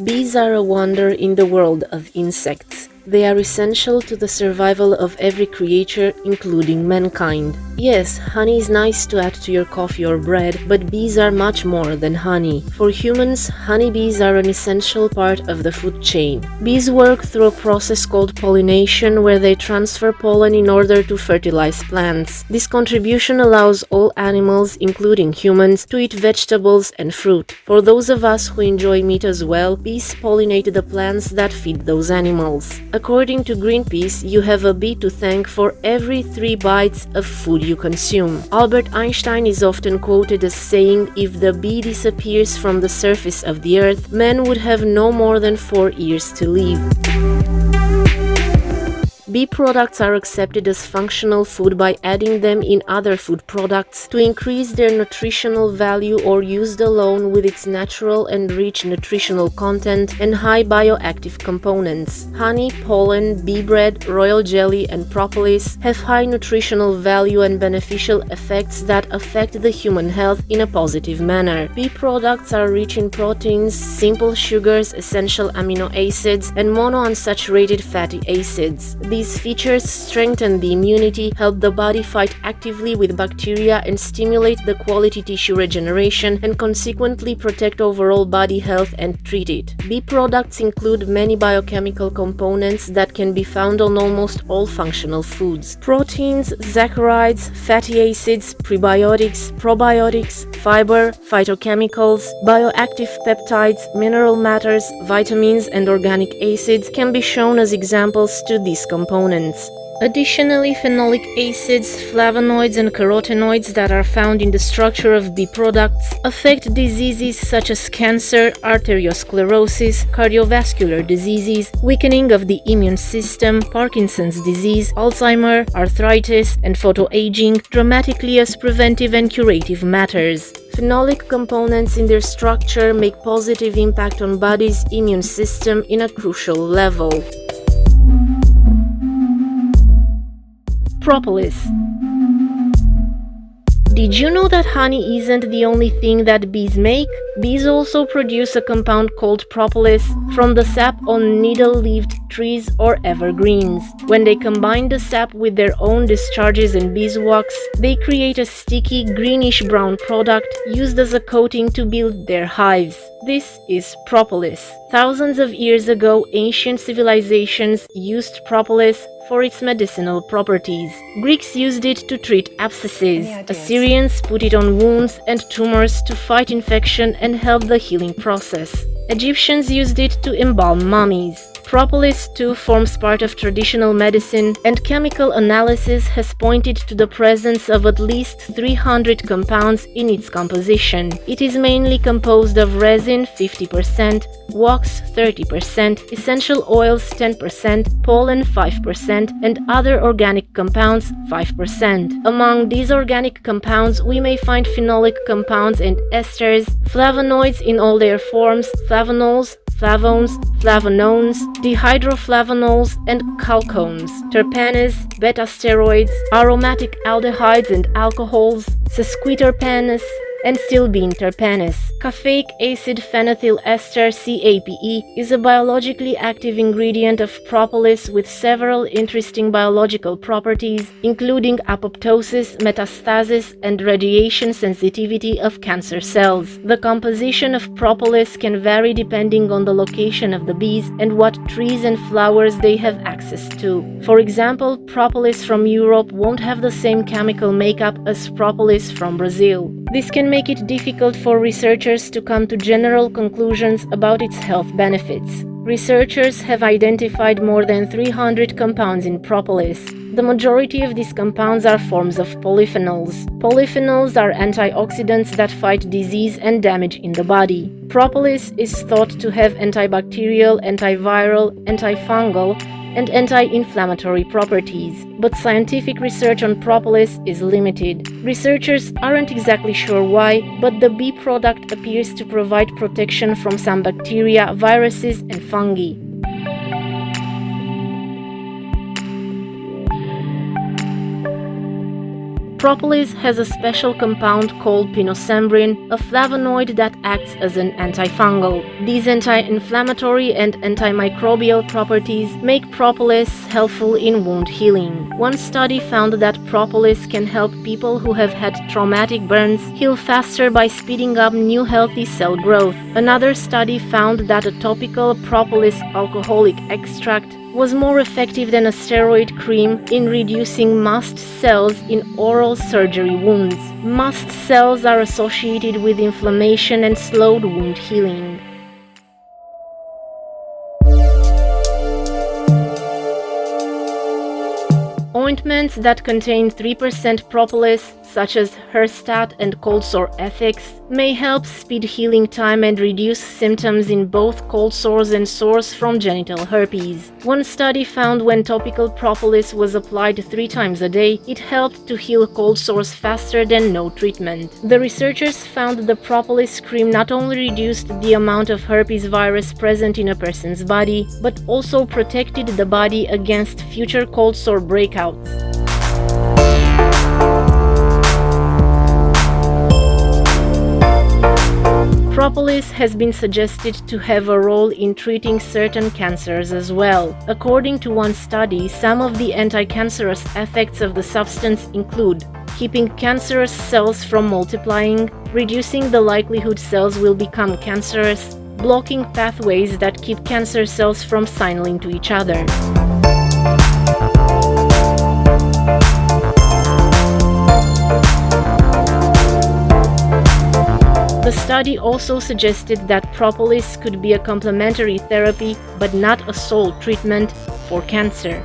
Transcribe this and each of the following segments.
Bees are a wonder in the world of insects. They are essential to the survival of every creature, including mankind. Yes, honey is nice to add to your coffee or bread, but bees are much more than honey. For humans, honeybees are an essential part of the food chain. Bees work through a process called pollination, where they transfer pollen in order to fertilize plants. This contribution allows all animals, including humans, to eat vegetables and fruit. For those of us who enjoy meat as well, bees pollinate the plants that feed those animals. According to Greenpeace, you have a bee to thank for every 3 bites of food you consume. Albert Einstein is often quoted as saying, "If the bee disappears from the surface of the earth, man would have no more than 4 years to live." Bee products are accepted as functional food by adding them in other food products to increase their nutritional value or used alone with its natural and rich nutritional content and high bioactive components. Honey, pollen, bee bread, royal jelly, and propolis have high nutritional value and beneficial effects that affect the human health in a positive manner. Bee products are rich in proteins, simple sugars, essential amino acids, and monounsaturated fatty acids. These features strengthen the immunity, help the body fight actively with bacteria, and stimulate the quality tissue regeneration, and consequently protect overall body health and treat it. Bee products include many biochemical components that can be found on almost all functional foods. Proteins, saccharides, fatty acids, prebiotics, probiotics, fiber, phytochemicals, bioactive peptides, mineral matters, vitamins, and organic acids can be shown as examples to these components. Additionally, phenolic acids, flavonoids, and carotenoids that are found in the structure of bee products affect diseases such as cancer, arteriosclerosis, cardiovascular diseases, weakening of the immune system, Parkinson's disease, Alzheimer, arthritis, and photoaging, dramatically as preventive and curative matters. Phenolic components in their structure make positive impact on body's immune system in a crucial level. Propolis. Did you know that honey isn't the only thing that bees make? Bees also produce a compound called propolis from the sap on needle-leaved trees or evergreens. When they combine the sap with their own discharges and beeswax, they create a sticky greenish-brown product used as a coating to build their hives. This is propolis. Thousands of years ago, ancient civilizations used propolis for its medicinal properties. Greeks used it to treat abscesses. Assyrians put it on wounds and tumors to fight infection and help the healing process. Egyptians used it to embalm mummies. Propolis too forms part of traditional medicine, and chemical analysis has pointed to the presence of at least 300 compounds in its composition. It is mainly composed of resin 50%, wax 30%, essential oils 10%, pollen 5%, and other organic compounds 5%. Among these organic compounds, we may find phenolic compounds and esters, flavonoids in all their forms, flavonols, flavones, flavonones, dihydroflavonols, and chalcones, terpenes, beta-steroids, aromatic aldehydes and alcohols, sesquiterpenes, and stilbene terpenes. Caffeic acid phenethyl ester (CAPE) is a biologically active ingredient of propolis with several interesting biological properties, including apoptosis, metastasis, and radiation sensitivity of cancer cells. The composition of propolis can vary depending on the location of the bees and what trees and flowers they have access to. For example, propolis from Europe won't have the same chemical makeup as propolis from Brazil. This can make it difficult for researchers to come to general conclusions about its health benefits. Researchers have identified more than 300 compounds in propolis. The majority of these compounds are forms of polyphenols. Polyphenols are antioxidants that fight disease and damage in the body. Propolis is thought to have antibacterial, antiviral, antifungal, and anti-inflammatory properties, but scientific research on propolis is limited. Researchers aren't exactly sure why, but the bee product appears to provide protection from some bacteria, viruses, and fungi. Propolis has a special compound called pinosembrin, a flavonoid that acts as an antifungal. These anti-inflammatory and antimicrobial properties make propolis helpful in wound healing. One study found that propolis can help people who have had traumatic burns heal faster by speeding up new healthy cell growth. Another study found that a topical propolis alcoholic extract was more effective than a steroid cream in reducing mast cells in oral surgery wounds. Mast cells are associated with inflammation and slowed wound healing. Ointments that contain 3% propolis, such as Herstat and cold sore Effix, may help speed healing time and reduce symptoms in both cold sores and sores from genital herpes. One study found when topical propolis was applied 3 times a day, it helped to heal cold sores faster than no treatment. The researchers found the propolis cream not only reduced the amount of herpes virus present in a person's body, but also protected the body against future cold sore breakouts. Propolis has been suggested to have a role in treating certain cancers as well. According to one study, some of the anti-cancerous effects of the substance include keeping cancerous cells from multiplying, reducing the likelihood cells will become cancerous, blocking pathways that keep cancer cells from signaling to each other. The study also suggested that propolis could be a complementary therapy, but not a sole treatment for cancer.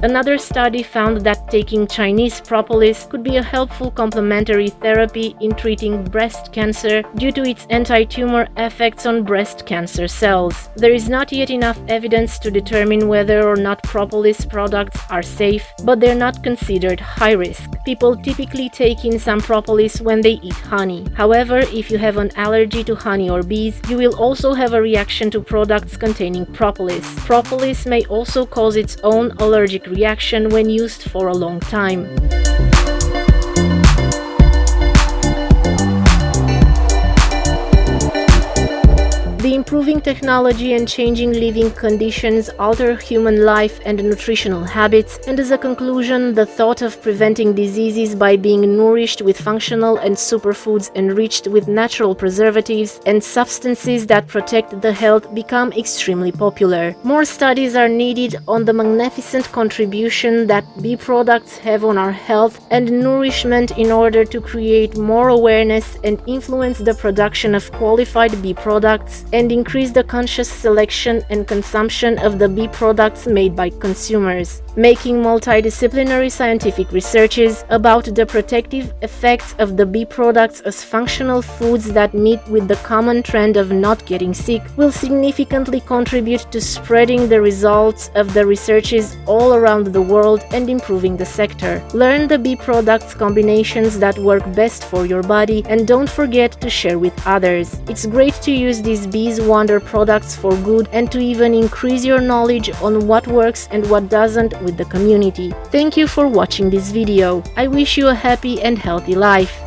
Another study found that taking Chinese propolis could be a helpful complementary therapy in treating breast cancer due to its anti-tumor effects on breast cancer cells. There is not yet enough evidence to determine whether or not propolis products are safe, but they're not considered high risk. People typically take in some propolis when they eat honey. However, if you have an allergy to honey or bees, you will also have a reaction to products containing propolis. Propolis may also cause its own allergic reaction when used for a long time. The improving technology and changing living conditions alter human life and nutritional habits, and as a conclusion, the thought of preventing diseases by being nourished with functional and superfoods enriched with natural preservatives and substances that protect the health become extremely popular. More studies are needed on the magnificent contribution that bee products have on our health and nourishment in order to create more awareness and influence the production of qualified bee products and increase the conscious selection and consumption of the bee products made by consumers. Making multidisciplinary scientific researches about the protective effects of the bee products as functional foods that meet with the common trend of not getting sick will significantly contribute to spreading the results of the researches all around the world and improving the sector. Learn the bee products combinations that work best for your body and don't forget to share with others. It's great to use these Bees Wonder products for good and to even increase your knowledge on what works and what doesn't with the community. Thank you for watching this video. I wish you a happy and healthy life.